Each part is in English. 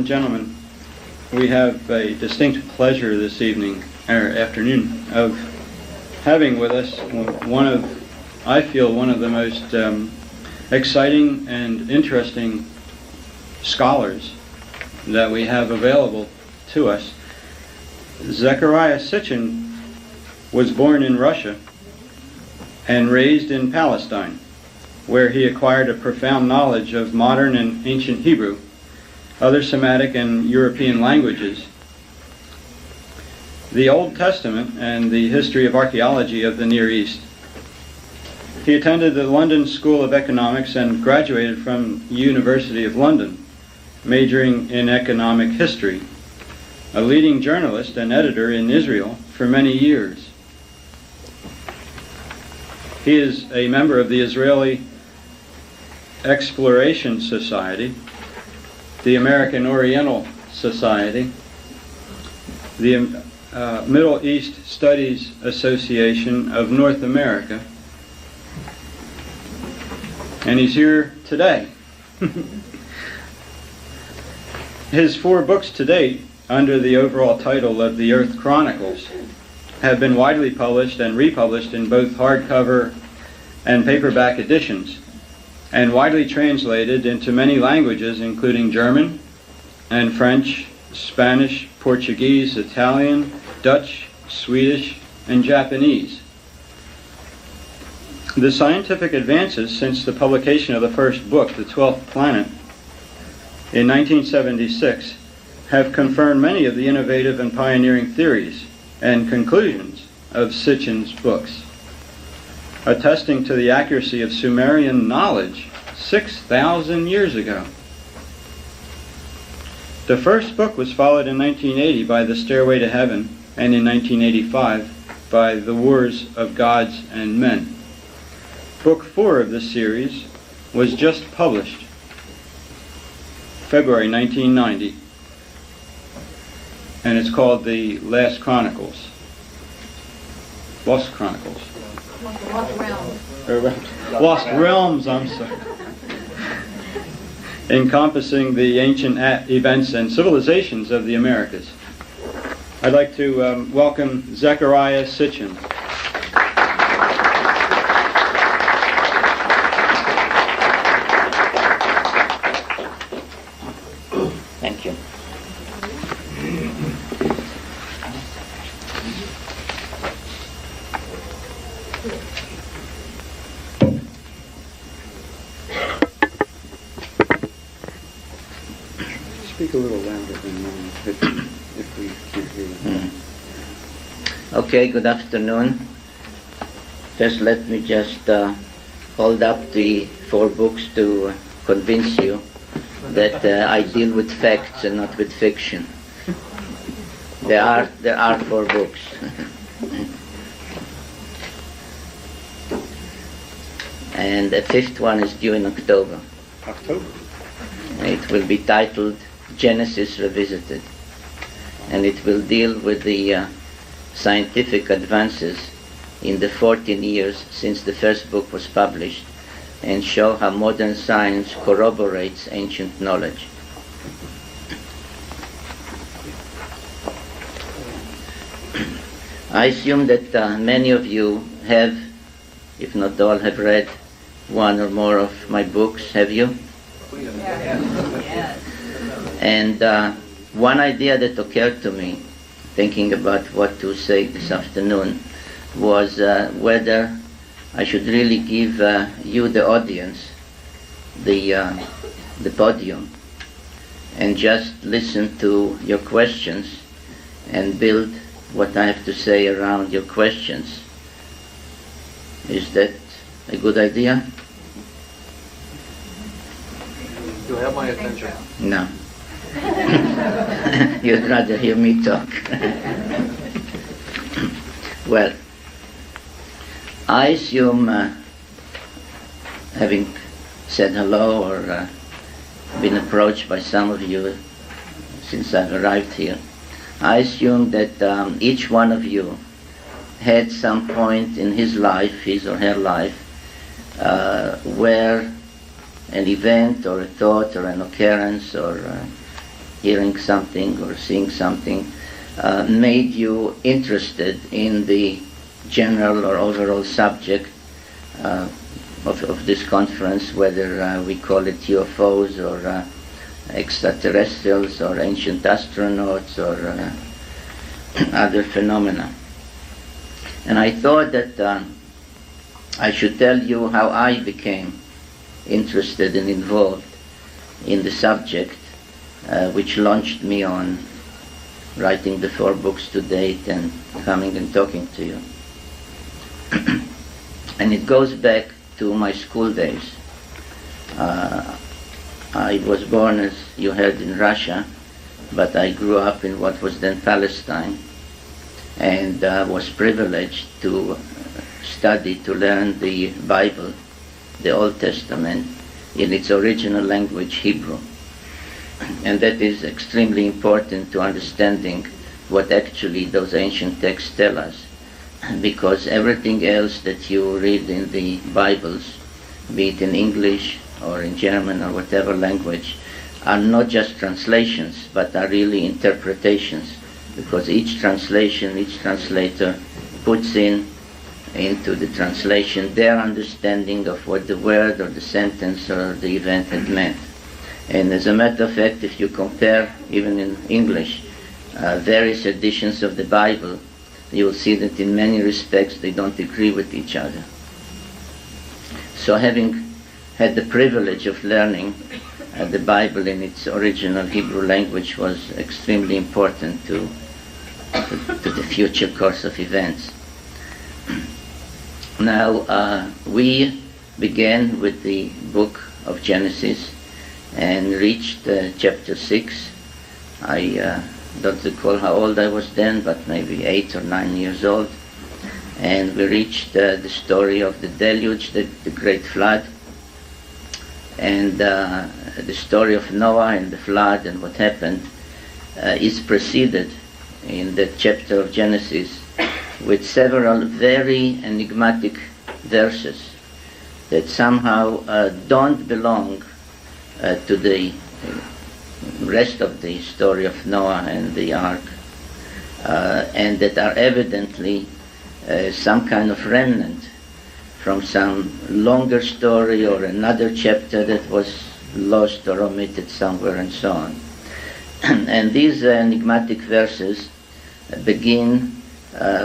Gentlemen, we have a distinct pleasure this evening or afternoon of having with us I feel one of the most exciting and interesting scholars that we have available to us. Zecharia Sitchin was born in Russia and raised in Palestine, where he acquired a profound knowledge of modern and ancient Hebrew, other Semitic and European languages, the Old Testament, and the history of archaeology of the Near East. He attended the London School of Economics and graduated from the University of London, majoring in economic history, a leading journalist and editor in Israel for many years. He is a member of the Israeli Exploration Society, the American Oriental Society, the Middle East Studies Association of North America, and he's here today. His 4 books to date, under the overall title of The Earth Chronicles, have been widely published and republished in both hardcover and paperback editions, and widely translated into many languages, including German and French, Spanish, Portuguese, Italian, Dutch, Swedish, and Japanese. The scientific advances since the publication of the first book, The 12th Planet, in 1976, have confirmed many of the innovative and pioneering theories and conclusions of Sitchin's books, attesting to the accuracy of Sumerian knowledge 6,000 years ago. The first book was followed in 1980 by The Stairway to Heaven, and in 1985 by The Wars of Gods and Men. Book 4 of this series was just published February 1990, and it's called The Lost Chronicles. Lost Realms, I'm sorry. Encompassing the ancient events and civilizations of the Americas. I'd like to welcome Zecharia Sitchin. Thank you. Speak a little louder than normal if we can't hear you. Okay, good afternoon. First, let me just hold up the 4 books to convince you that I deal with facts and not with fiction. There are 4 books. And the 5th one is due in October. It will be titled Genesis Revisited, and it will deal with the scientific advances in the 14 years since the first book was published, and show how modern science corroborates ancient knowledge. I assume that many of you have, if not all, have read one or more of my books. Have you? Yes. And one idea that occurred to me, thinking about what to say this afternoon, was whether I should really give you, the audience, the podium, and just listen to your questions and build what I have to say around your questions. Is that a good idea? You have my attention. No. You'd rather hear me talk. Well, I assume, having said hello or been approached by some of you since I've arrived here, I assume that each one of you had some point in his life, his or her life, where an event or a thought or an occurrence or hearing something or seeing something made you interested in the general or overall subject of this conference, whether we call it UFOs or extraterrestrials or ancient astronauts or other phenomena. And I thought that I should tell you how I became interested and involved in the subject, which launched me on writing the 4 books to date and coming and talking to you. And it goes back to my school days. I was born, as you heard, in Russia, but I grew up in what was then Palestine, and was privileged to study, to learn the Bible, the Old Testament, in its original language, Hebrew. And that is extremely important to understanding what actually those ancient texts tell us, because everything else that you read in the Bibles, be it in English or in German or whatever language, are not just translations, but are really interpretations, because each translation, each translator puts into the translation their understanding of what the word or the sentence or the event had meant. And as a matter of fact, if you compare, even in English, various editions of the Bible, you will see that in many respects they don't agree with each other. So having had the privilege of learning the Bible in its original Hebrew language was extremely important to the future course of events. Now, we began with the book of Genesis and reached chapter 6. I don't recall how old I was then, but maybe 8 or 9 years old. And we reached the story of the deluge, the great flood, and the story of Noah and the flood and what happened is preceded in that chapter of Genesis with several very enigmatic verses that somehow don't belong to the rest of the story of Noah and the ark, and that are evidently some kind of remnant from some longer story or another chapter that was lost or omitted somewhere and so on. And these enigmatic verses begin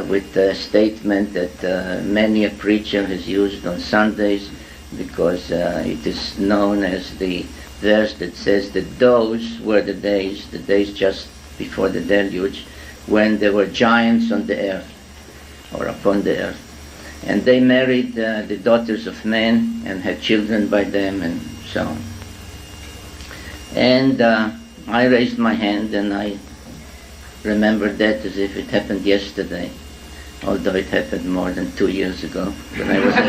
with a statement that many a preacher has used on Sundays, because it is known as the verse that says that those were the days just before the deluge, when there were giants on the earth, or upon the earth. And they married the daughters of men and had children by them and so on. And I raised my hand and I remembered that as if it happened yesterday, although it happened more than 2 years ago when I was 8.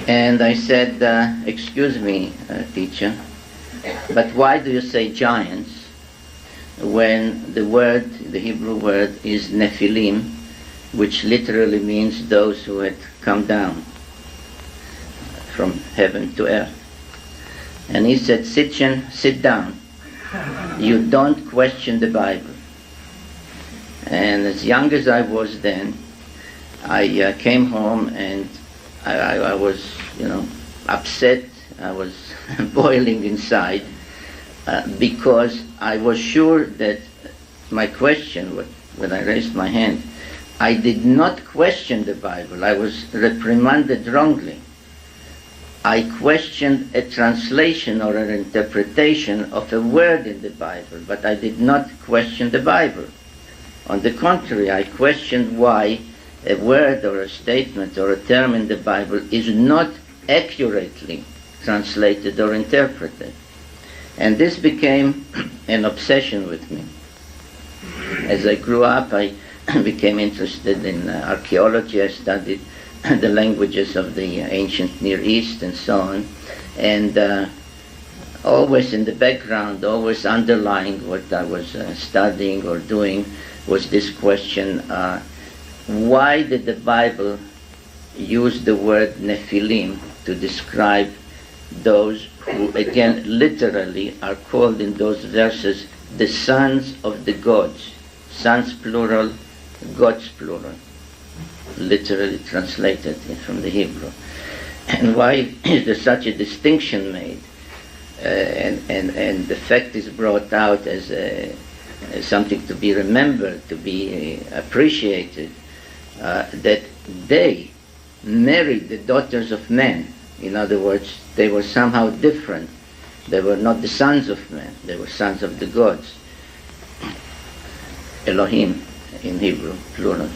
And I said, excuse me, teacher, but why do you say giants when the word, the Hebrew word, is Nephilim, which literally means those who had come down from heaven to earth? And he said, Sitchin, sit down. You don't question the Bible. And as young as I was then, I came home and I was, upset. I was boiling inside because I was sure that my question, when I raised my hand, I did not question the Bible. I was reprimanded wrongly. I questioned a translation or an interpretation of a word in the Bible, but I did not question the Bible. On the contrary, I questioned why a word or a statement or a term in the Bible is not accurately translated or interpreted. And this became an obsession with me. As I grew up, I became interested in archaeology. I studied the languages of the ancient Near East and so on. And always in the background, always underlying what I was studying or doing was this question, why did the Bible use the word Nephilim to describe those who, again, literally are called in those verses the sons of the gods? Sons plural, gods plural, literally translated from the Hebrew. And why is there such a distinction made? And the fact is brought out as something to be remembered, to be appreciated, that they married the daughters of men. In other words, they were somehow different. They were not the sons of men, they were sons of the gods. Elohim in Hebrew, plural.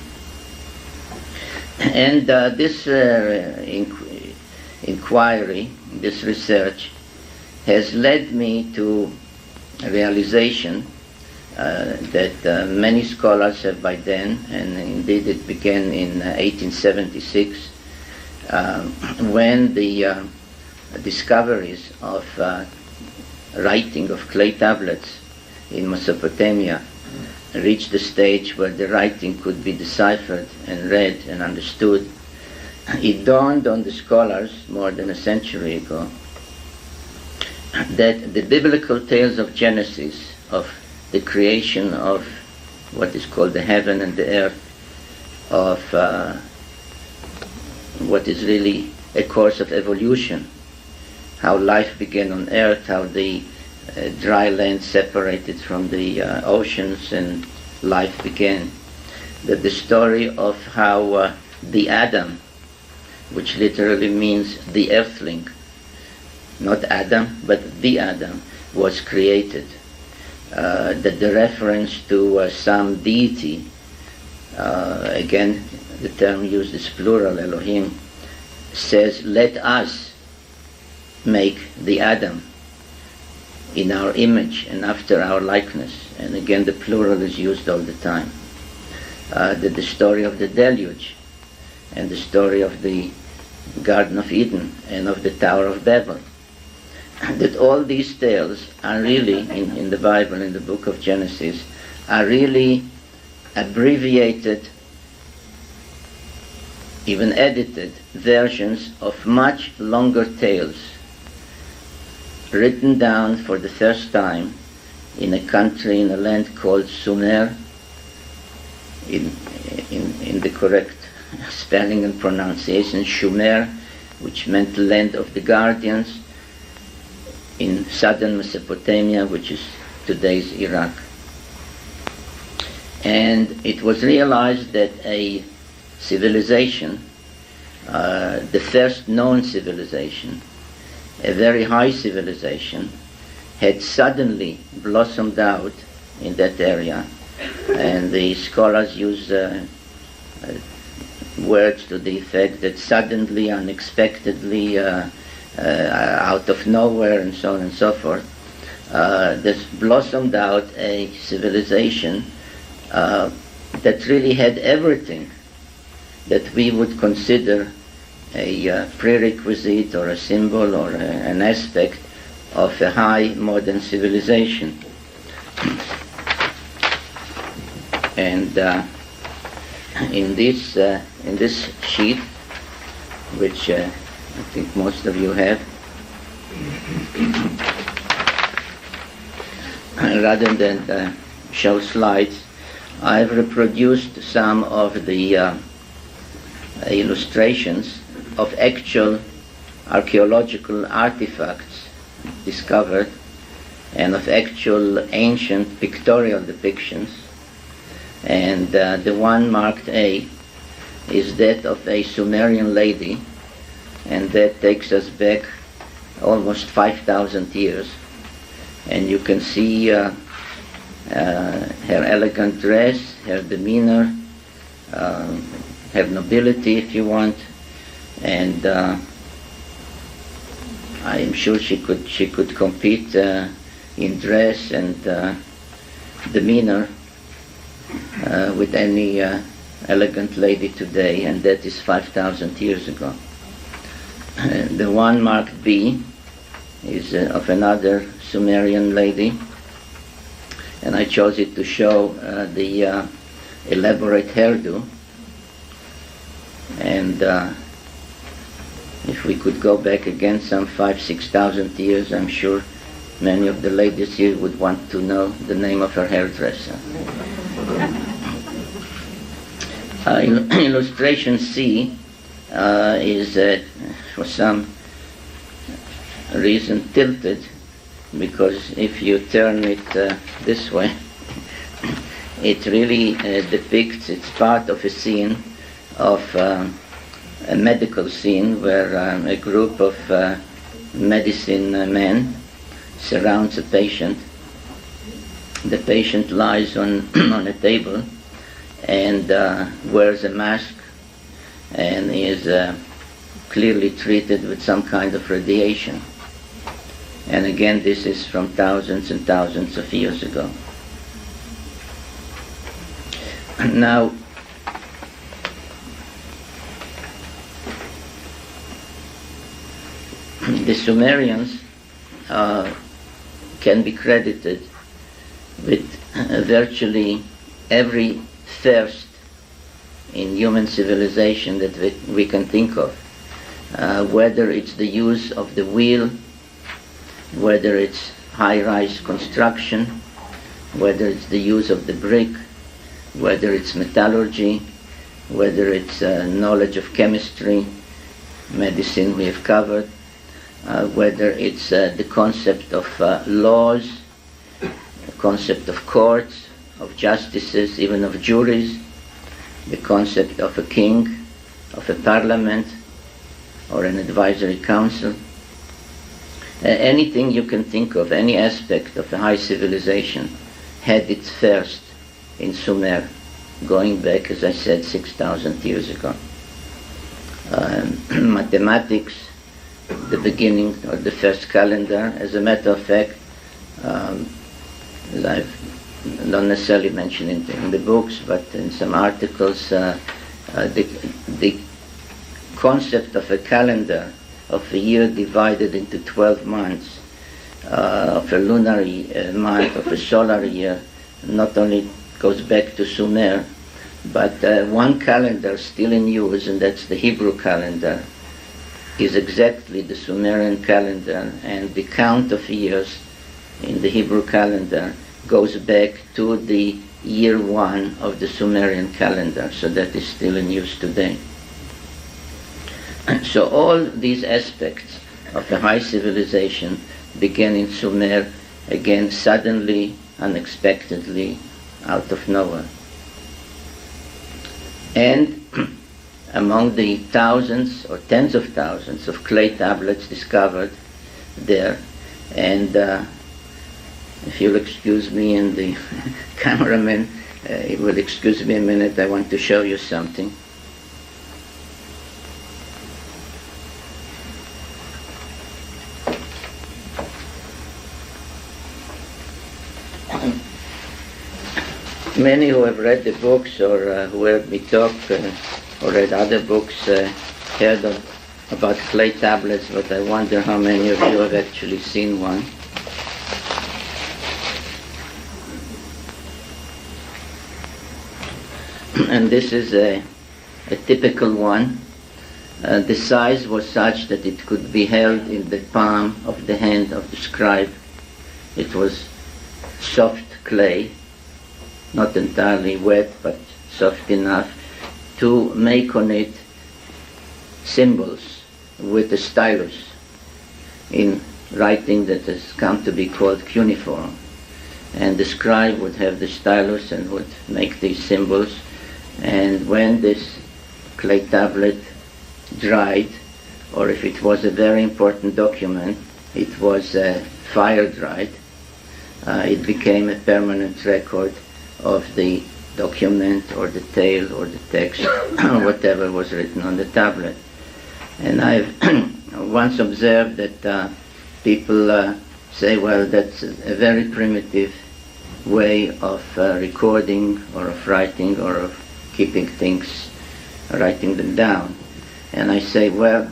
And this inquiry, this research, has led me to a realization that many scholars have by then, and indeed it began in 1876, when the discoveries of writing of clay tablets in Mesopotamia reached the stage where the writing could be deciphered and read and understood. It dawned on the scholars more than a century ago that the biblical tales of Genesis, of the creation of what is called the heaven and the earth, of what is really a course of evolution, how life began on earth, how the dry land separated from the oceans and life began. That the story of how the Adam, which literally means the earthling, not Adam, but the Adam, was created. That the reference to some deity, again the term used is plural, Elohim, says, let us make the Adam in our image and after our likeness. And again the plural is used all the time. That the story of the deluge and the story of the Garden of Eden and of the Tower of Babel, that all these tales are really, in the Bible, in the book of Genesis, are really abbreviated, even edited versions of much longer tales written down for the first time in a country, in a land called Sumer, in the correct spelling and pronunciation, Shumer, which meant land of the guardians, in southern Mesopotamia, which is today's Iraq. And it was realized that a civilization, the first known civilization, a very high civilization, had suddenly blossomed out in that area. And the scholars use words to the effect that suddenly, unexpectedly, out of nowhere, and so on and so forth, there's blossomed out a civilization that really had everything that we would consider a prerequisite or a symbol or an aspect of a high modern civilization. And in this sheet, which I think most of you have, rather than show slides, I've reproduced some of the illustrations of actual archaeological artifacts discovered and of actual ancient pictorial depictions. And the one marked A is that of a Sumerian lady, and that takes us back almost 5,000 years. And you can see her elegant dress, her demeanor, her nobility, if you want, and I am sure she could compete in dress and demeanor with any elegant lady today, and that is 5,000 years ago. The one marked B is of another Sumerian lady, and I chose it to show the elaborate hairdo. And if we could go back again some 5,000-6,000 years, I'm sure many of the ladies here would want to know the name of her hairdresser. Illustration C is, for some reason, tilted, because if you turn it this way, it really depicts, it's part of a scene of a medical scene where a group of medicine men surrounds a patient. The patient lies on a table and wears a mask and is clearly treated with some kind of radiation. And again, this is from thousands and thousands of years ago. Now, the Sumerians can be credited with virtually every first in human civilization that we can think of, whether it's the use of the wheel, whether it's high-rise construction, whether it's the use of the brick, whether it's metallurgy, whether it's knowledge of chemistry, medicine we have covered, whether it's the concept of laws, the concept of courts, of justices, even of juries, the concept of a king, of a parliament, or an advisory council. Anything you can think of, any aspect of a high civilization had its first in Sumer, going back, as I said, 6,000 years ago. Mathematics, the beginning or the first calendar. As a matter of fact, as I've not necessarily mentioned in the books, but in some articles, the concept of a calendar, of a year divided into 12 months, of a lunar month, of a solar year, not only goes back to Sumer, but one calendar still in use, and that's the Hebrew calendar, is exactly the Sumerian calendar, and the count of years in the Hebrew calendar goes back to the year 1 of the Sumerian calendar, so that is still in use today. So all these aspects of a high civilization began in Sumer, again suddenly, unexpectedly, out of nowhere. And among the thousands or tens of thousands of clay tablets discovered there, and if you'll excuse me, and the cameraman will excuse me a minute, I want to show you something. Many who have read the books or who heard me talk or read other books heard about clay tablets, but I wonder how many of you have actually seen one. And this is a typical one. The size was such that it could be held in the palm of the hand of the scribe. It was soft clay, not entirely wet, but soft enough to make on it symbols with a stylus in writing that has come to be called cuneiform. And the scribe would have the stylus and would make these symbols. And when this clay tablet dried, or if it was a very important document, it was fire dried, it became a permanent record of the document or the tale or the text or whatever was written on the tablet. And I've once observed that people say, well, that's a very primitive way of recording or of writing or of keeping things, writing them down. And I say, well,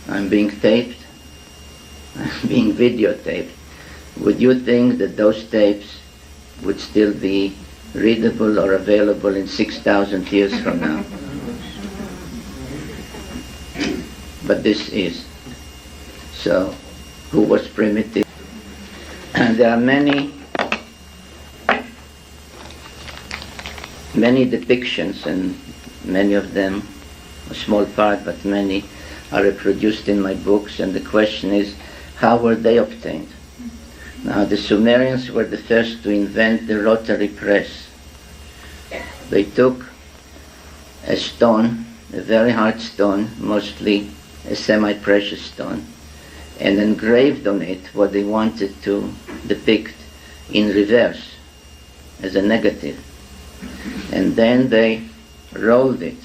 I'm being taped, I'm being videotaped. Would you think that those tapes would still be readable or available in 6,000 years from now? But this is. So, who was primitive? And there are many depictions, and many of them, a small part, but many, are reproduced in my books, and the question is, how were they obtained? Now, the Sumerians were the first to invent the rotary press. They took a stone, a very hard stone, mostly a semi-precious stone, and engraved on it what they wanted to depict in reverse, as a negative. And then they rolled it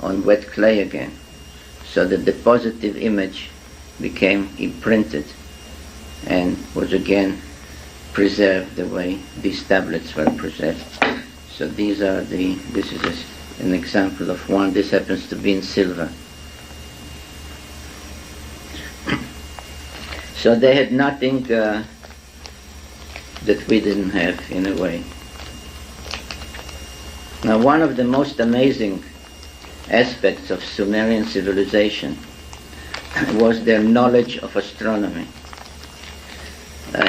on wet clay again, so that the positive image became imprinted and was again preserved the way these tablets were preserved. So this is an example of one. This happens to be in silver. So they had nothing that we didn't have, in a way. Now, one of the most amazing aspects of Sumerian civilization was their knowledge of astronomy.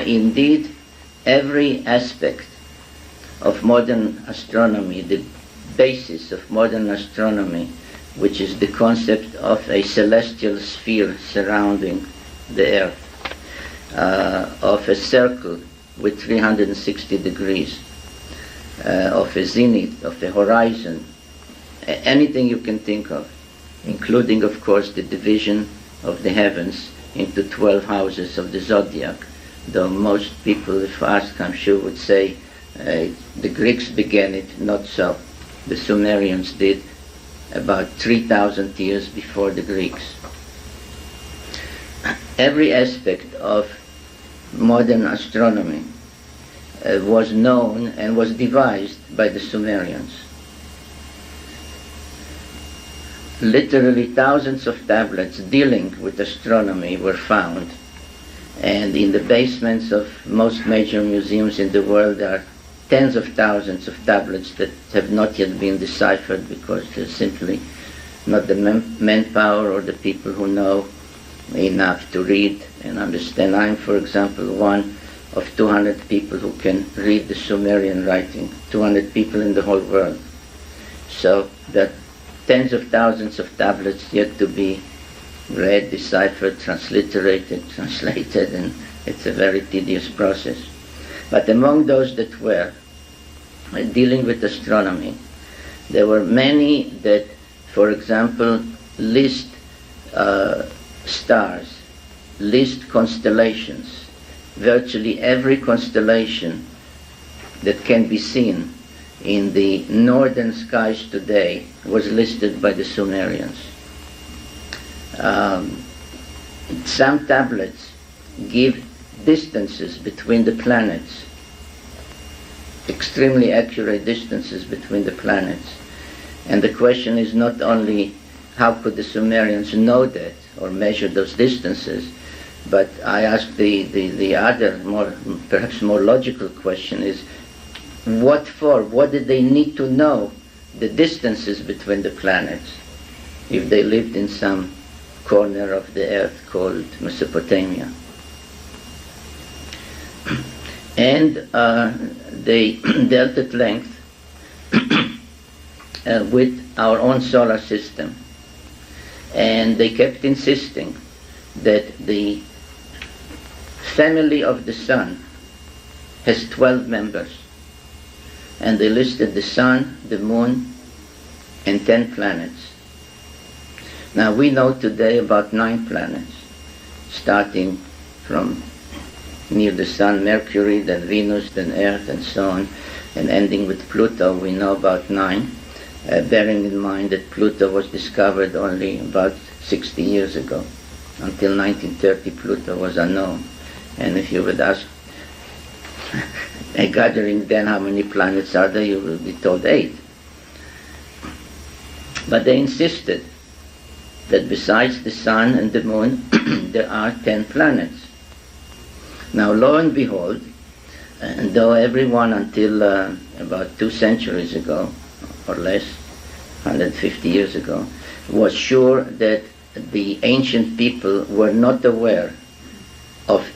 Indeed, every aspect of modern astronomy, the basis of modern astronomy, which is the concept of a celestial sphere surrounding the Earth, of a circle with 360 degrees, of a zenith, of a horizon, anything you can think of, including, of course, the division of the heavens into 12 houses of the zodiac, though most people, if asked, I'm sure, would say the Greeks began it. Not so. The Sumerians did about 3,000 years before the Greeks. Every aspect of modern astronomy was known and was devised by the Sumerians. Literally thousands of tablets dealing with astronomy were found, and in the basements of most major museums in the world there are tens of thousands of tablets that have not yet been deciphered because there's simply not the manpower or the people who know enough to read and understand. I'm, for example, one of 200 people who can read the Sumerian writing, 200 people in the whole world. So there are tens of thousands of tablets yet to be read, deciphered, transliterated, translated, and it's a very tedious process. But among those that were dealing with astronomy, there were many that, for example, list stars, list constellations. Virtually every constellation that can be seen in the northern skies today was listed by the Sumerians. Some tablets give distances between the planets, extremely accurate distances between the planets. And the question is not only how could the Sumerians know that or measure those distances, but I ask the other, perhaps more logical question is, what for? What did they need to know the distances between the planets if they lived in some corner of the earth called Mesopotamia? And they dealt at length with our own solar system. And they kept insisting that the family of the sun has 12 members. And they listed the sun, the moon, and 10 planets. Now we know today about 9 planets, starting from near the sun, Mercury, then Venus, then Earth, and so on, and ending with Pluto. We know about 9, bearing in mind that Pluto was discovered only about 60 years ago. Until 1930, Pluto was unknown. And if you would ask a gathering then how many planets are there, you will be told 8. But they insisted that besides the sun and the moon, there are 10 planets. Now, lo and behold, and though everyone until about 2 centuries ago, or less, 150 years ago, was sure that the ancient people were not aware of,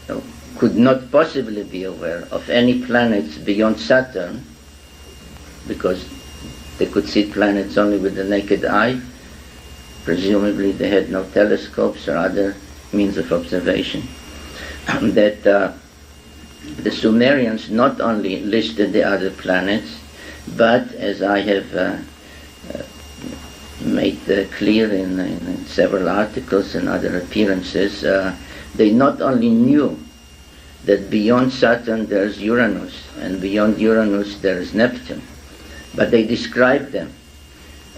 could not possibly be aware of any planets beyond Saturn, because they could see planets only with the naked eye. Presumably they had no telescopes or other means of observation. That the Sumerians not only listed the other planets, but as I have made clear in several articles and other appearances, they not only knew that beyond Saturn there's Uranus, and beyond Uranus there is Neptune, but they described them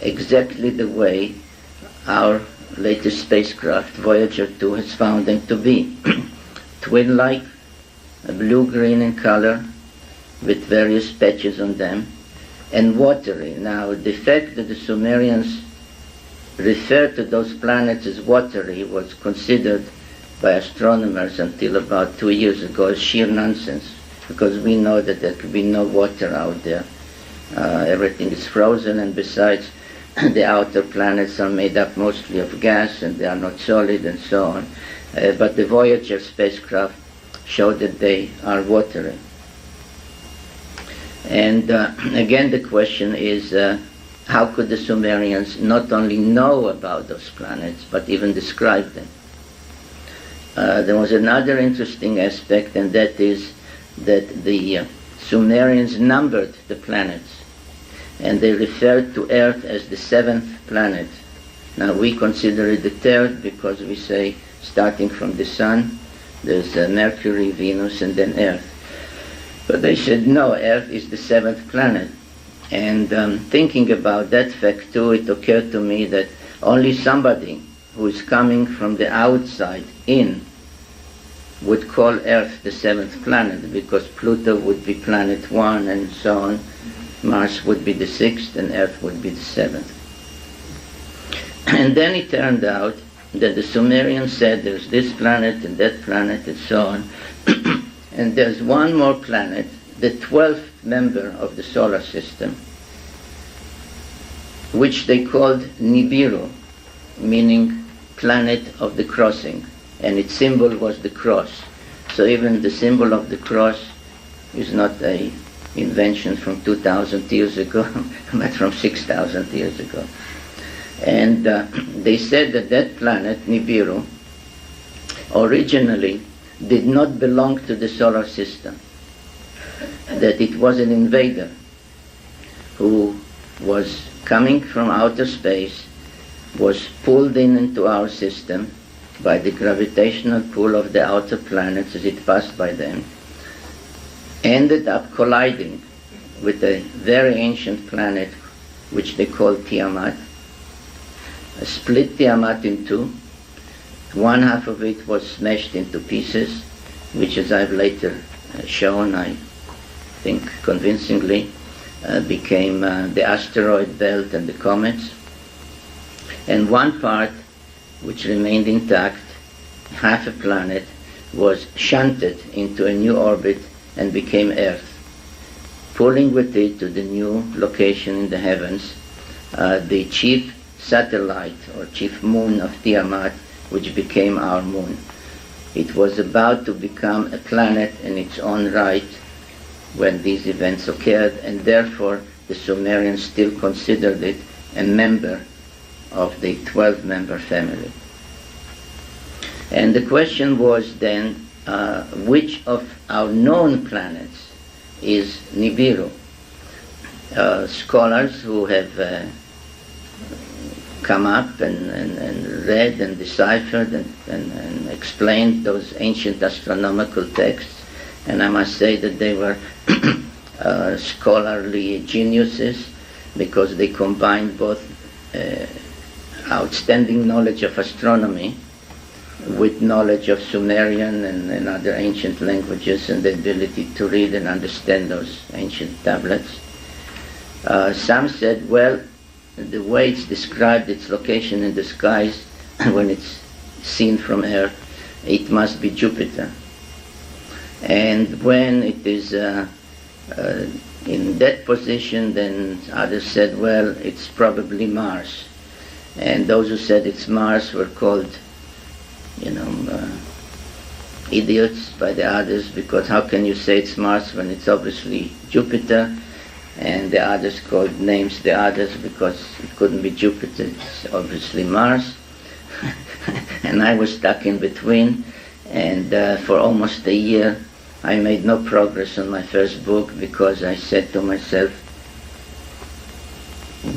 exactly the way our latest spacecraft, Voyager 2, has found them to be. Twin-like, blue-green in color, with various patches on them, and watery. Now, the fact that the Sumerians referred to those planets as watery was considered by astronomers until about 2 years ago as sheer nonsense, because we know that there could be no water out there. Everything is frozen, and besides, the outer planets are made up mostly of gas and they are not solid and so on. But the Voyager spacecraft showed that they are watery. And again the question is, how could the Sumerians not only know about those planets but even describe them? There was another interesting aspect, and that is that the Sumerians numbered the planets, and they referred to Earth as the 7th planet. Now we consider it the 3rd because we say, starting from the Sun, there's Mercury, Venus, and then Earth. But they said, no, Earth is the 7th planet. And thinking about that fact too, it occurred to me that only somebody who is coming from the outside in would call Earth the 7th planet, because Pluto would be planet 1 and so on. Mars would be the 6th and Earth would be the 7th. And then it turned out that the Sumerians said there's this planet and that planet and so on. And there's one more planet, the 12th member of the solar system, which they called Nibiru, meaning planet of the crossing. And its symbol was the cross. So even the symbol of the cross is not a invention from 2,000 years ago, but from 6,000 years ago. And they said that that planet, Nibiru, originally did not belong to the solar system, that it was an invader who was coming from outer space, was pulled into our system by the gravitational pull of the outer planets as it passed by them, ended up colliding with a very ancient planet which they called Tiamat, split Tiamat in two. One half of it was smashed into pieces, which, as I've later shown, I think convincingly, became the asteroid belt and the comets. And one part, which remained intact, half a planet, was shunted into a new orbit and became Earth, pulling with it to the new location in the heavens, the chief satellite or chief moon of Tiamat, which became our moon. It was about to become a planet in its own right when these events occurred, and therefore the Sumerians still considered it a member of the 12-member family. And the question was then, which of our known planets is Nibiru? Scholars who have come up and read and deciphered and explained those ancient astronomical texts, and I must say that they were scholarly geniuses, because they combined both outstanding knowledge of astronomy with knowledge of Sumerian and other ancient languages and the ability to read and understand those ancient tablets. Some said, well, the way it's described, its location in the skies, when it's seen from Earth, it must be Jupiter. And when it is in that position, then others said, well, it's probably Mars. And those who said it's Mars were called, idiots by the others, because how can you say it's Mars when it's obviously Jupiter? And the others called names the others because it couldn't be Jupiter, it's obviously Mars. And I was stuck in between, and for almost a year I made no progress on my first book because I said to myself,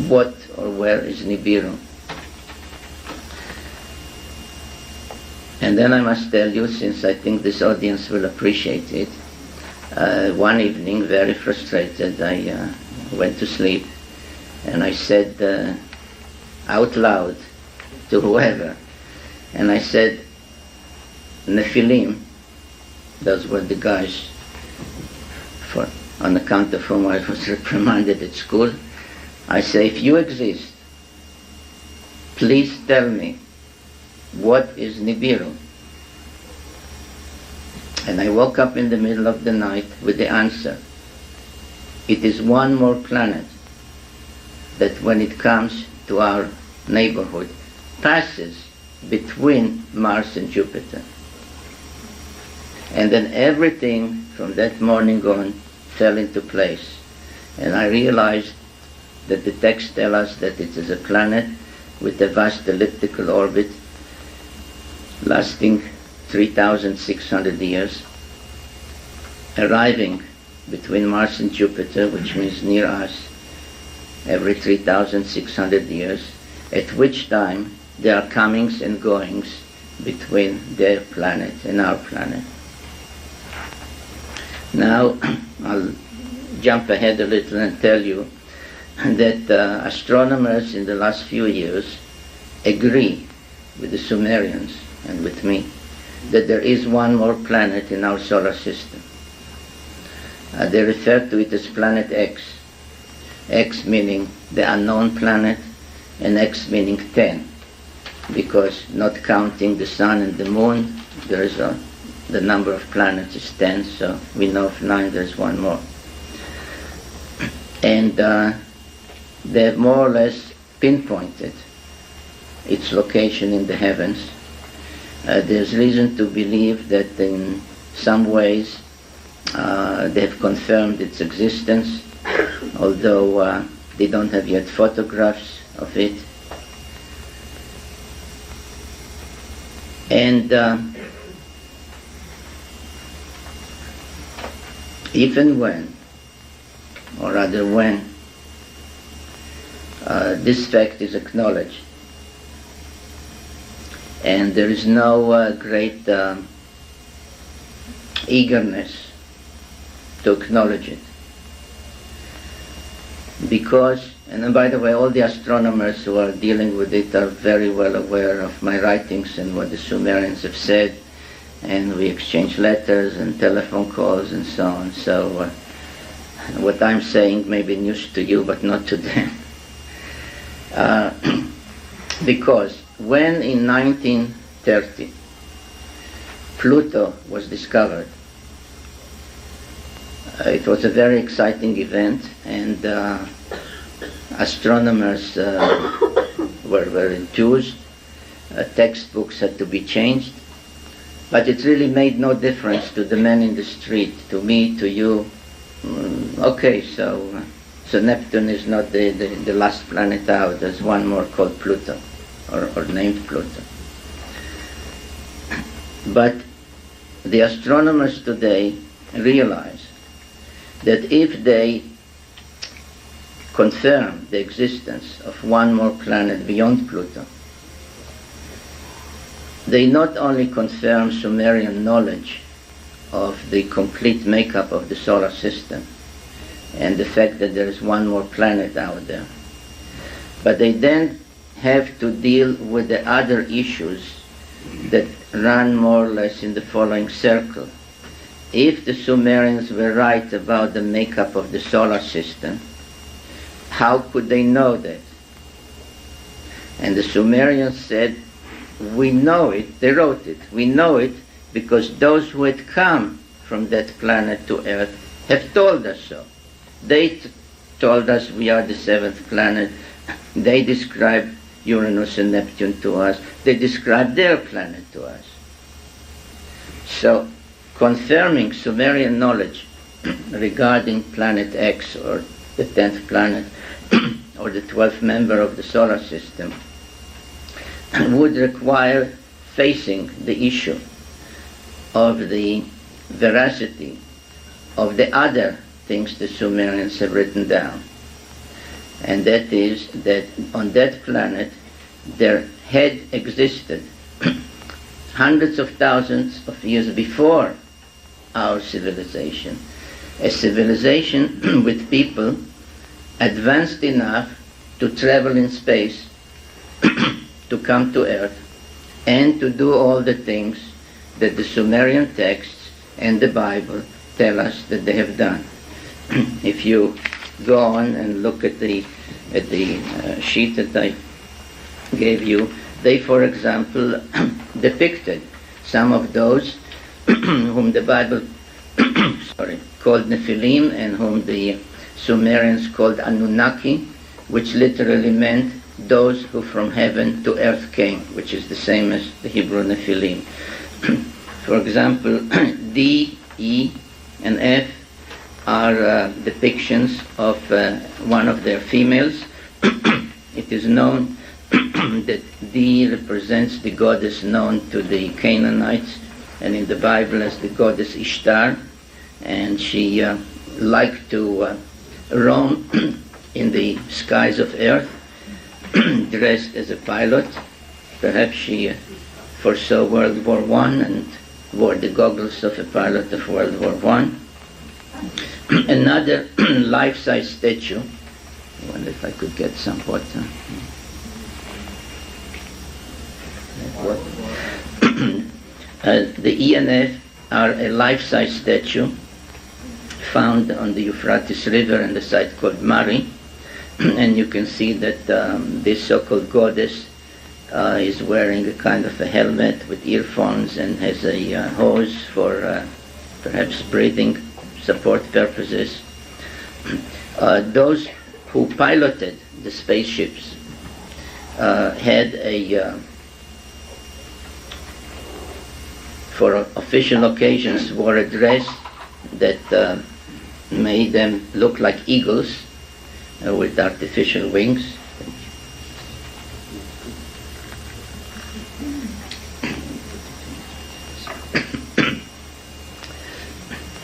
what or where is Nibiru? And then I must tell you, since I think this audience will appreciate it, one evening, very frustrated, I went to sleep, and I said out loud to whoever, and I said, Nephilim, those were the guys on account of whom I was reprimanded at school. I say, if you exist, please tell me, what is Nibiru? And I woke up in the middle of the night with the answer. It is one more planet that when it comes to our neighborhood passes between Mars and Jupiter. And then everything from that morning on fell into place. And I realized that the texts tell us that it is a planet with a vast elliptical orbit lasting 3,600 years, arriving between Mars and Jupiter, which means near us, every 3,600 years, at which time there are comings and goings between their planet and our planet. Now, I'll jump ahead a little and tell you that astronomers in the last few years agree with the Sumerians and with me that there is one more planet in our solar system. They refer to it as planet X. X meaning the unknown planet, and X meaning 10, because not counting the sun and the moon, there is the number of planets is 10, so we know of 9 there's one more. And they have more or less pinpointed its location in the heavens. There's reason to believe that in some ways they have confirmed its existence, although they don't have yet photographs of it. And even when, or rather when, this fact is acknowledged, and there is no great eagerness to acknowledge it. Because, and by the way, all the astronomers who are dealing with it are very well aware of my writings and what the Sumerians have said, and we exchange letters and telephone calls and so on. So what I'm saying may be news to you, but not to them. Because when in 1930 Pluto was discovered, it was a very exciting event, and astronomers were enthused. Textbooks had to be changed, but it really made no difference to the man in the street, to me, to you. Okay, so Neptune is not the last planet out. There's one more called Pluto, or named Pluto. But the astronomers today realize that if they confirm the existence of one more planet beyond Pluto, they not only confirm Sumerian knowledge of the complete makeup of the solar system and the fact that there is one more planet out there, but they then have to deal with the other issues that run more or less in the following circle. If the Sumerians were right about the makeup of the solar system, how could they know that? And the Sumerians said, we know it, they wrote it, we know it because those who had come from that planet to Earth have told us so. They told us we are the seventh planet. They described Uranus and Neptune to us. They described their planet to us. So, confirming Sumerian knowledge regarding planet X, or the 10th planet, or the 12th member of the solar system, would require facing the issue of the veracity of the other things the Sumerians have written down. And that is that on that planet there had existed hundreds of thousands of years before our civilization, a civilization with people advanced enough to travel in space, to come to Earth, and to do all the things that the Sumerian texts and the Bible tell us that they have done. If you go on and look at the sheet that I gave you, they, for example, depicted some of those whom the Bible called Nephilim, and whom the Sumerians called Anunnaki, which literally meant those who from heaven to earth came, which is the same as the Hebrew Nephilim. For example, D, E, and F are depictions of one of their females. It is known that D represents the goddess known to the Canaanites and in the Bible as the goddess Ishtar, and she liked to roam in the skies of earth dressed as a pilot. Perhaps she foresaw World War I and wore the goggles of a pilot of World War I. Another life-size statue, I wonder if I could get some water. The E and F are a life-size statue found on the Euphrates River in the site called Mari, and you can see that this so-called goddess is wearing a kind of a helmet with earphones and has a hose for perhaps breathing support purposes. Those who piloted the spaceships had for official occasions, wore a dress that made them look like eagles with artificial wings.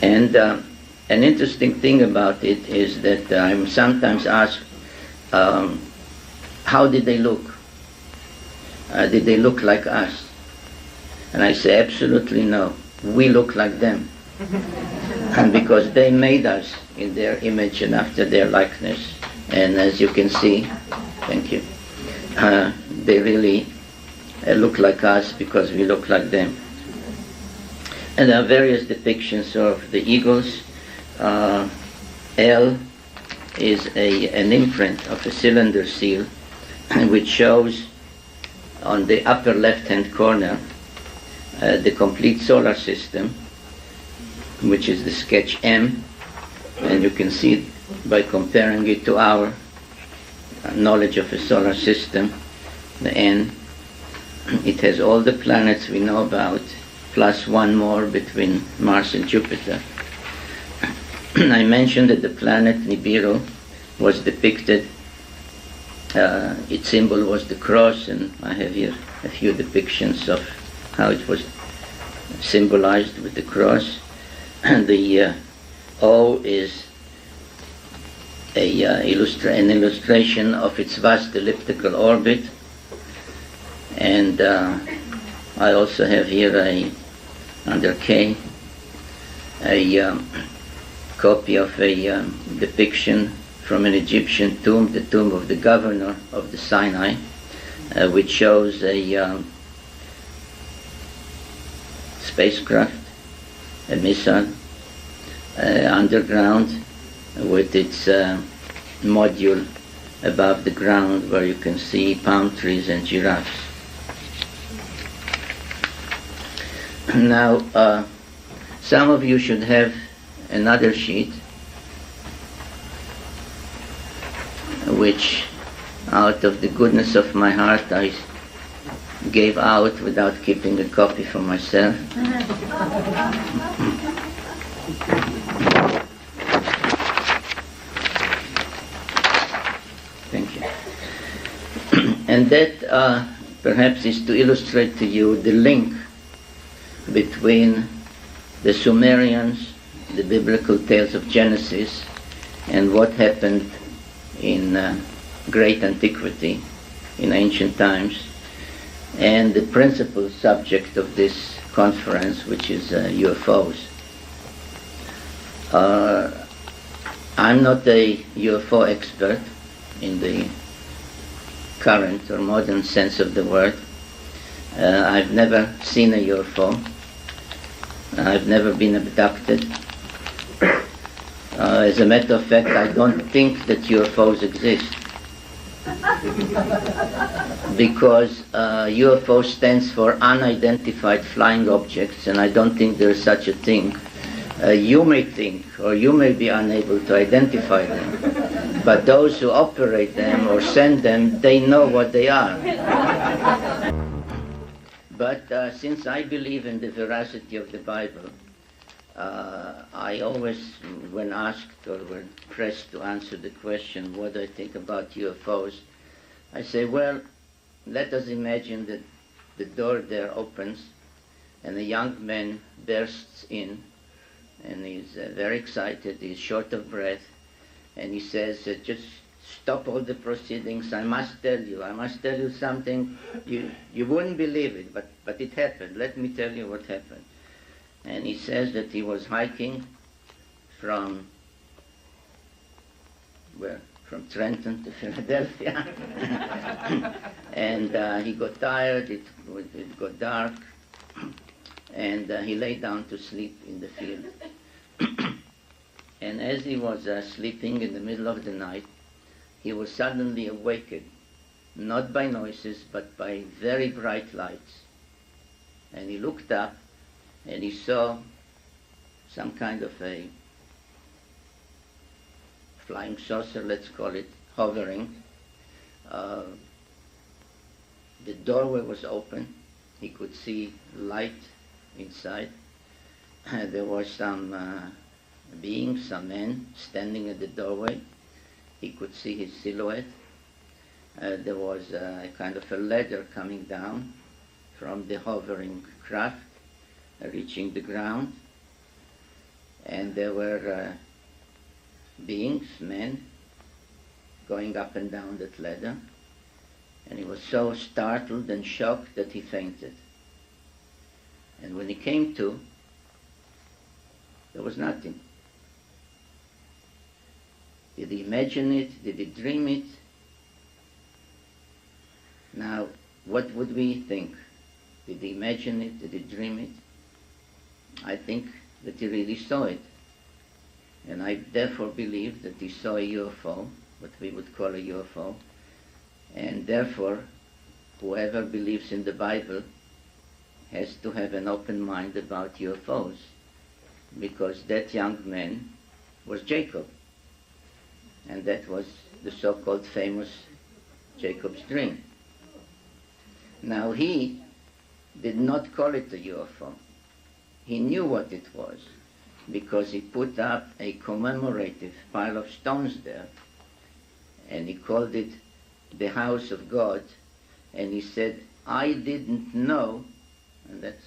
And an interesting thing about it is that I'm sometimes asked, how did they look? Did they look like us? And I say, absolutely no. We look like them. And because they made us in their image and after their likeness. And as you can see, thank you, they really look like us because we look like them. And there are various depictions of the eagles. L is an imprint of a cylinder seal, which shows on the upper left-hand corner the complete solar system, which is the sketch M, and you can see by comparing it to our knowledge of a solar system, the N, it has all the planets we know about, plus one more between Mars and Jupiter. I mentioned that the planet Nibiru was depicted, its symbol was the cross, and I have here a few depictions of how it was symbolized with the cross. And the O is an illustration of its vast elliptical orbit. And I also have here under K a copy of a depiction from an Egyptian tomb, the tomb of the governor of the Sinai, which shows spacecraft, a missile, underground with its module above the ground where you can see palm trees and giraffes. Now, some of you should have another sheet which, out of the goodness of my heart, I gave out without keeping a copy for myself. Thank you. And that perhaps is to illustrate to you the link between the Sumerians, the biblical tales of Genesis, and what happened in great antiquity, in ancient times, and the principal subject of this conference, which is UFOs. I'm not a UFO expert in the current or modern sense of the word. I've never seen a UFO. I've never been abducted. As a matter of fact, I don't think that UFOs exist. Because UFO stands for unidentified flying objects, and I don't think there is such a thing. You may think, or you may be unable to identify them, but those who operate them or send them, they know what they are. But since I believe in the veracity of the Bible, I always, when asked or when pressed to answer the question, what do I think about UFOs, I say, well, let us imagine that the door there opens and a young man bursts in, and he's very excited, he's short of breath, and he says, just stop all the proceedings, I must tell you something, you wouldn't believe it, but it happened, let me tell you what happened. And he says that he was hiking from Trenton to Philadelphia, and he got tired, it got dark, and he lay down to sleep in the field. And as he was sleeping in the middle of the night, he was suddenly awakened, not by noises, but by very bright lights. And he looked up, and he saw some kind of a flying saucer, let's call it, hovering. The doorway was open. He could see light inside. There was some beings, some men, standing at the doorway. He could see his silhouette. There was a kind of a ladder coming down from the hovering craft, reaching the ground, and there were beings, men, going up and down that ladder, and he was so startled and shocked that he fainted. And when he came to, there was nothing. Did he imagine it? Did he dream it? Now, what would we think? Did he imagine it? Did he dream it? I think that he really saw it. And I therefore believe that he saw a UFO, what we would call a UFO. And therefore, whoever believes in the Bible has to have an open mind about UFOs, because that young man was Jacob. And that was the so-called famous Jacob's dream. Now he did not call it a UFO. He knew what it was, because he put up a commemorative pile of stones there, and he called it the house of God, and he said, I didn't know, and that's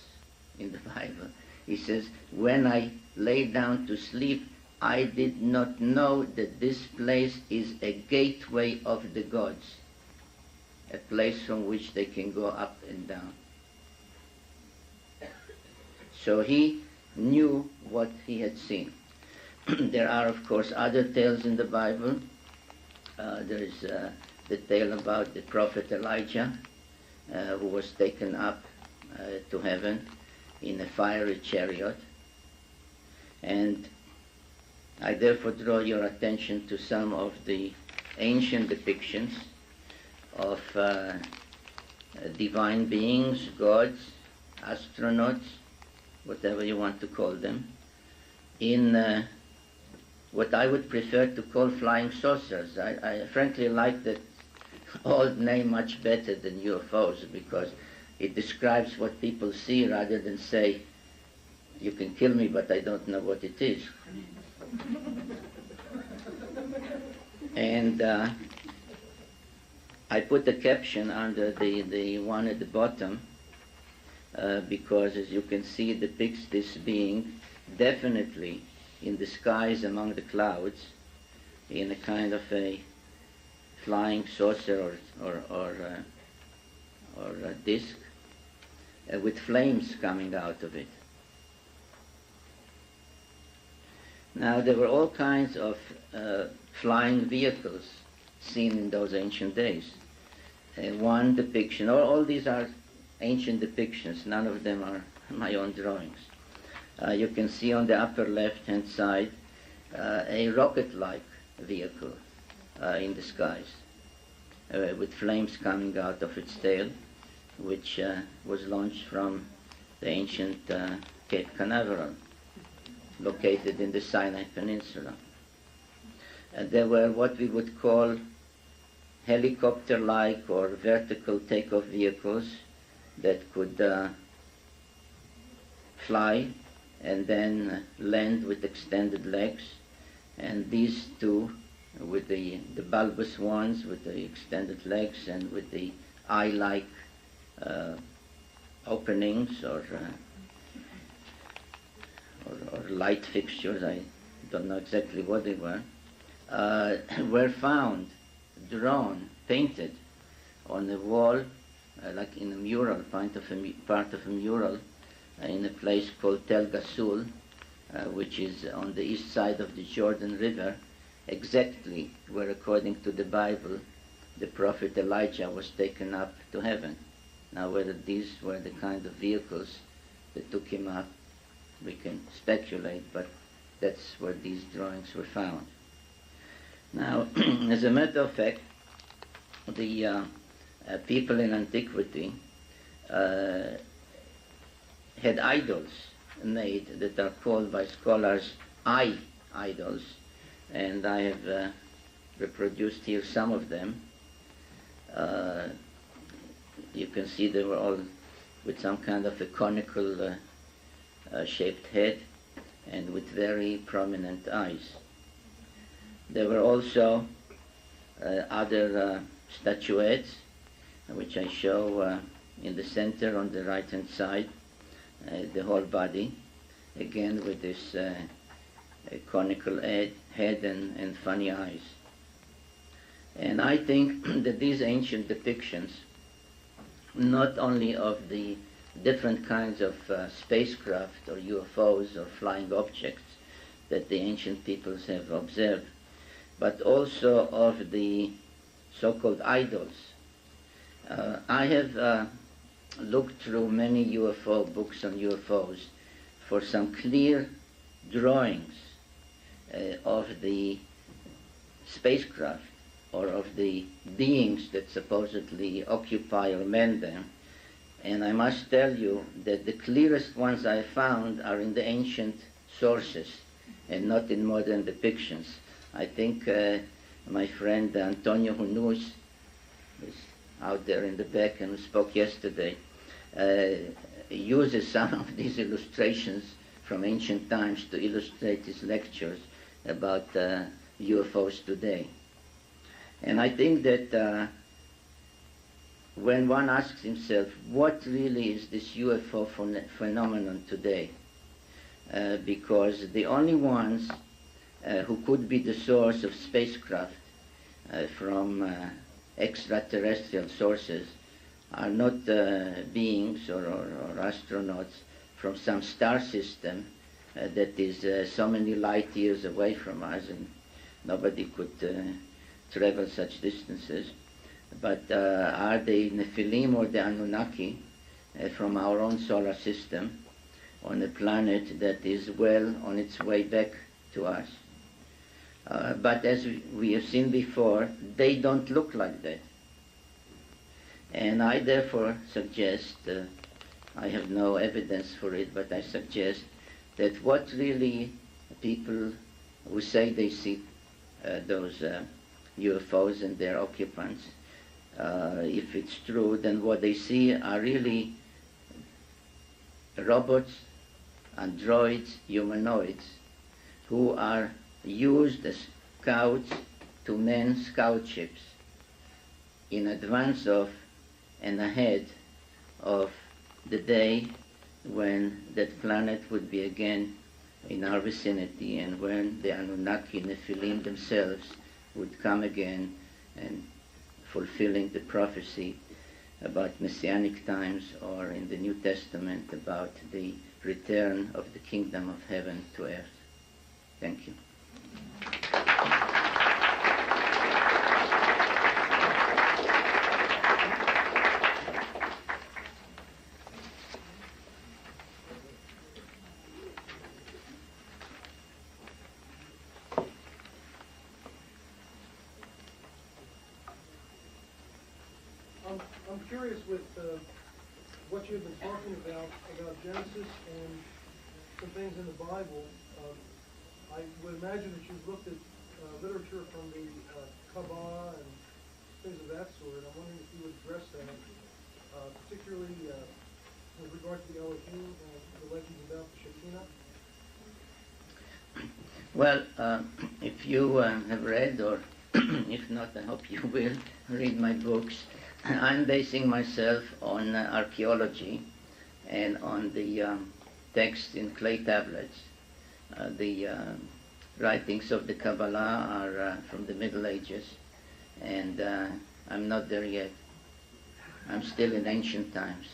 in the Bible, he says, when I lay down to sleep, I did not know that this place is a gateway of the gods, a place from which they can go up and down. So he knew what he had seen. There are, of course, other tales in the Bible. There is the tale about the prophet Elijah, who was taken up to heaven, in a fiery chariot. And I therefore draw your attention to some of the ancient depictions of divine beings, gods, astronauts, whatever you want to call them, in what I would prefer to call flying saucers. I frankly like that old name much better than UFOs, because it describes what people see rather than say, you can kill me but I don't know what it is. And I put a caption under the one at the bottom because, as you can see, it depicts this being definitely in the skies among the clouds in a kind of a flying saucer or a disc with flames coming out of it. Now, there were all kinds of flying vehicles seen in those ancient days. One depiction, all these are ancient depictions, none of them are my own drawings. You can see on the upper left-hand side a rocket-like vehicle in the skies with flames coming out of its tail, which was launched from the ancient Cape Canaveral, located in the Sinai Peninsula. There were what we would call helicopter-like or vertical takeoff vehicles that could fly and then land with extended legs, and these two with the bulbous ones with the extended legs and with the eye-like openings or light fixtures, I don't know exactly what they were found, drawn, painted on a wall, like in a mural, part of a mural, in a place called Tel Gasul, which is on the east side of the Jordan River, exactly where, according to the Bible, the prophet Elijah was taken up to heaven. Now, whether these were the kind of vehicles that took him up, we can speculate, but that's where these drawings were found. Now, as a matter of fact, the people in antiquity had idols made that are called by scholars eye idols, and I have reproduced here some of them. You can see they were all with some kind of a conical shaped head and with very prominent eyes. There were also other statuettes, which I show in the center on the right-hand side, the whole body, again with this conical head and funny eyes. And I think that these ancient depictions, not only of the different kinds of spacecraft or UFOs or flying objects that the ancient peoples have observed, but also of the so-called idols. I have looked through many UFO books on UFOs for some clear drawings of the spacecraft or of the beings that supposedly occupy or man them. And I must tell you that the clearest ones I found are in the ancient sources and not in modern depictions. I think my friend Antonio Hunus, who's out there in the back and who spoke yesterday, uses some of these illustrations from ancient times to illustrate his lectures about UFOs today. And I think that when one asks himself, what really is this UFO phenomenon today? Because the only ones who could be the source of spacecraft from extraterrestrial sources are not beings or astronauts from some star system that is so many light years away from us, and nobody could travel such distances. But are they Nephilim or the Anunnaki from our own solar system? on a planet that is well on its way back to us. But as we have seen before, they don't look like that. And I therefore suggest, I have no evidence for it, but I suggest that what really people who say they see those UFOs and their occupants, if it's true, then what they see are really robots, androids, humanoids, who are used as scouts to man scout ships in advance of and ahead of the day when that planet would be again in our vicinity, and when the Anunnaki Nephilim themselves would come again and fulfilling the prophecy about messianic times, or in the New Testament about the return of the kingdom of heaven to earth. Thank you. I'm curious with what you've been talking about Genesis and some things in the Bible. I would imagine that you've looked at literature from the Kabbalah and things of that sort. I'm wondering if you would address that, particularly with regard to the Elohim and the legends about the Shekinah. Well, if you have read, or if not, I hope you will read my books. I'm basing myself on archaeology and on the text in clay tablets. The writings of the Kabbalah are from the Middle Ages, and I'm not there yet. I'm still in ancient times.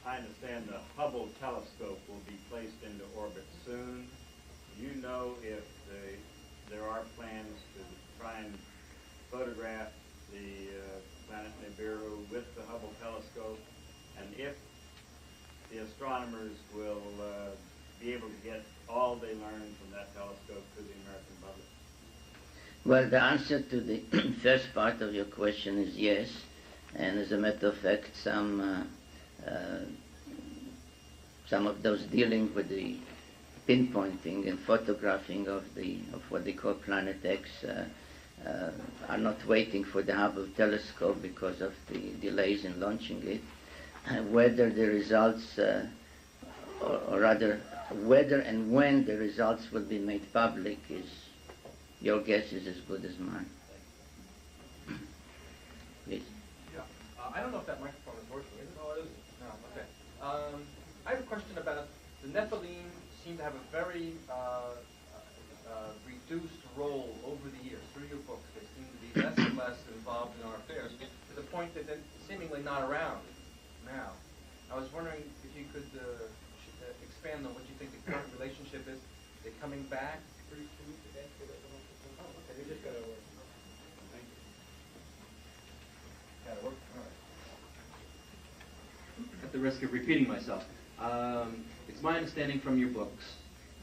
I understand the Hubble telescope will be placed into orbit soon. Do you know if there are plans to try and photograph the planet Nibiru with the Hubble telescope, and if the astronomers will be able to get all they learned from that telescope to the American public? Well, the answer to the first part of your question is yes, and as a matter of fact, some of those dealing with the pinpointing and photographing of what they call Planet X are not waiting for the Hubble telescope because of the delays in launching it. Whether the results, or rather, whether and when the results will be made public is, your guess is as good as mine. Please. Yeah. I don't know if that microphone is working, is it? Oh, it is. No, okay. I have a question about the Nephilim seem to have a very reduced role over the years. Through your books, they seem to be less and less involved in our affairs, to the point that they're seemingly not around now. I was wondering if you could expand on what you think the current relationship is. They're coming back pretty soon? Oh, okay. They just got to work. Thank you. Got to work? All right. At the risk of repeating myself, it's my understanding from your books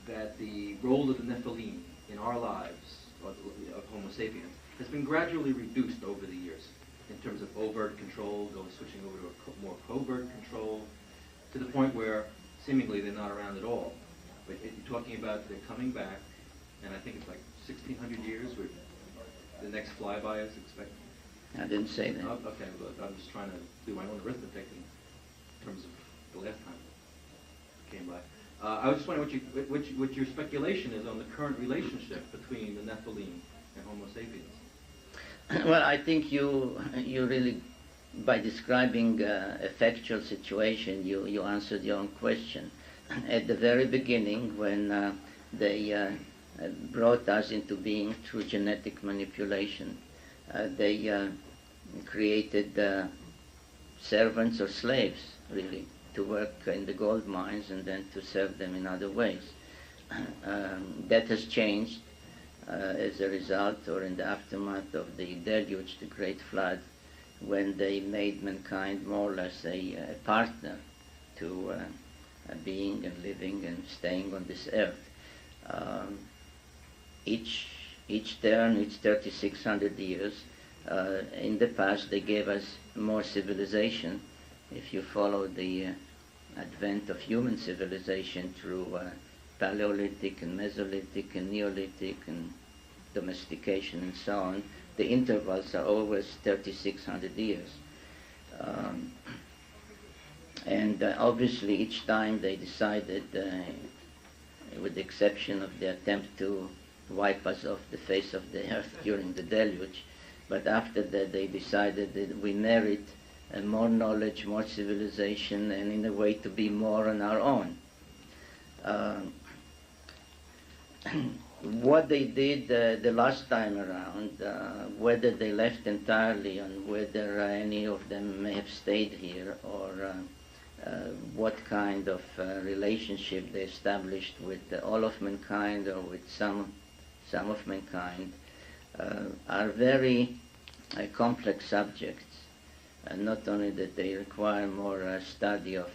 that the role of the Nephilim in our lives, or of Homo sapiens, has been gradually reduced over the years in terms of overt control, switching over to a more covert control, to the point where seemingly they're not around at all. But you're talking about they're coming back, and I think it's like 1,600 years where the next flyby is expected. I didn't say that. Oh, okay, but I'm just trying to do my own arithmetic in terms of the last time it came by. I was just wondering what your speculation is on the current relationship between the Nephilim and Homo sapiens. Well, I think you really, by describing a factual situation, you answered your own question. At the very beginning, when they brought us into being through genetic manipulation, they created servants or slaves, really, to work in the gold mines and then to serve them in other ways. That has changed as a result, or in the aftermath of the deluge, the great flood, when they made mankind more or less a partner to being and living and staying on this earth. Each turn, each 3,600 years, in the past they gave us more civilization. If you follow the advent of human civilization through Paleolithic and Mesolithic and Neolithic and domestication and so on, the intervals are always 3,600 years. And obviously each time they decided, with the exception of the attempt to wipe us off the face of the earth during the deluge, but after that they decided that we merit more knowledge, more civilization, and in a way to be more on our own. What they did the last time around, whether they left entirely and whether any of them may have stayed here, or what kind of relationship they established with all of mankind or with some of mankind, are very complex subjects. Not only that they require more study of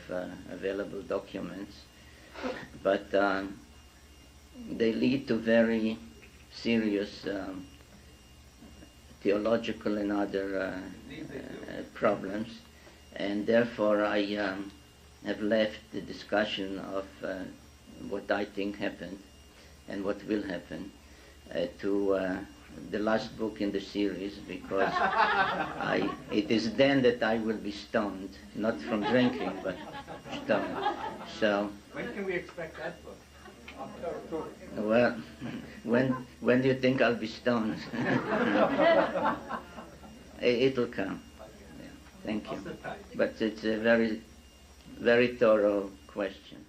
available documents, but they lead to very serious theological and other problems, and therefore I have left the discussion of what I think happened and what will happen to the last book in the series, because it is then that I will be stoned, not from drinking, but stoned. So, When can we expect that book? well, when do you think I'll be stoned? It'll come. Yeah, thank you. But it's a very, very thorough question.